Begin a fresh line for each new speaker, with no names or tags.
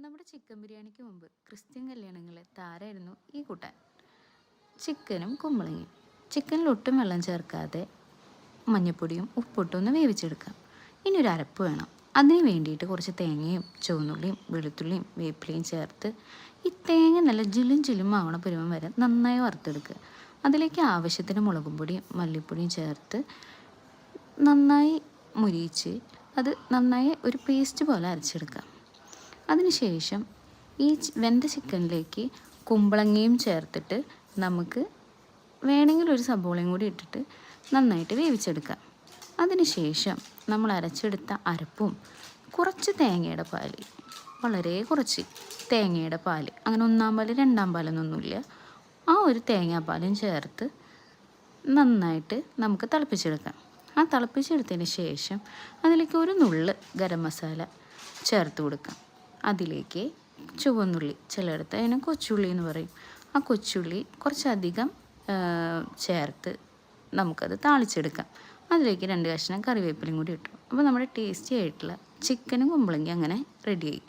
നമ്മുടെ ചിക്കൻ ബിരിയാണിക്ക് മുമ്പ് ക്രിസ്ത്യൻ കല്യാണങ്ങളിലെ താരമായിരുന്നു ഈ കൂട്ടാൻ. ചിക്കനും കുമ്പളങ്ങയും. ചിക്കനിൽ ഒട്ടും വെള്ളം ചേർക്കാതെ മഞ്ഞൾപ്പൊടിയും ഉപ്പിട്ടും ഒന്ന് വേവിച്ചെടുക്കാം. ഇനി ഒരു അരപ്പ് വേണം. അതിന് വേണ്ടിയിട്ട് കുറച്ച് തേങ്ങയും ചുവന്നുള്ളിയും വെളുത്തുള്ളിയും വേപ്പിലയും ചേർത്ത് ഈ തേങ്ങ നല്ല ജിലും ആവണ പരുവം വരെ നന്നായി വറുത്തെടുക്കുക. അതിലേക്ക് ആവശ്യത്തിന് മുളകും പൊടിയും മല്ലിപ്പൊടിയും ചേർത്ത് നന്നായി മുരിയിച്ച് അത് നന്നായി ഒരു പേസ്റ്റ് പോലെ അരച്ചെടുക്കാം. അതിനുശേഷം ഈ വെന്ത ചിക്കനിലേക്ക് കുമ്പളങ്ങയും ചേർത്തിട്ട് നമുക്ക് വേണമെങ്കിൽ ഒരു സബോളയും കൂടി ഇട്ടിട്ട് നന്നായിട്ട് വേവിച്ചെടുക്കാം. അതിനുശേഷം നമ്മൾ അരച്ചെടുത്ത അരപ്പും കുറച്ച് തേങ്ങയുടെ പാൽ, വളരെ കുറച്ച് തേങ്ങയുടെ പാൽ, അങ്ങനെ ഒന്നാം പാൽ രണ്ടാം പാലെന്നൊന്നുമില്ല, ആ ഒരു തേങ്ങാപ്പാലും ചേർത്ത് നന്നായിട്ട് നമുക്ക് തിളപ്പിച്ചെടുക്കാം. ആ തിളപ്പിച്ചെടുത്തതിന് ശേഷം അതിലേക്ക് ഒരു നുള്ള് ഗരം മസാല ചേർത്ത് കൊടുക്കാം. അതിലേക്ക് ചുവന്നുള്ളി, ചിലയിടത്ത് അതിനെ കൊച്ചുള്ളി എന്ന് പറയും, ആ കൊച്ചുള്ളി കുറച്ചധികം ചേർത്ത് നമുക്കത് താളിച്ചെടുക്കാം. അതിലേക്ക് 2 കഷ്ണം കറിവേപ്പിലയും കൂടി ഇട്ടു. അപ്പോൾ നമ്മുടെ ടേസ്റ്റി ആയിട്ടുള്ള ചിക്കനും കുമ്പളങ്ങി അങ്ങനെ റെഡിയായി.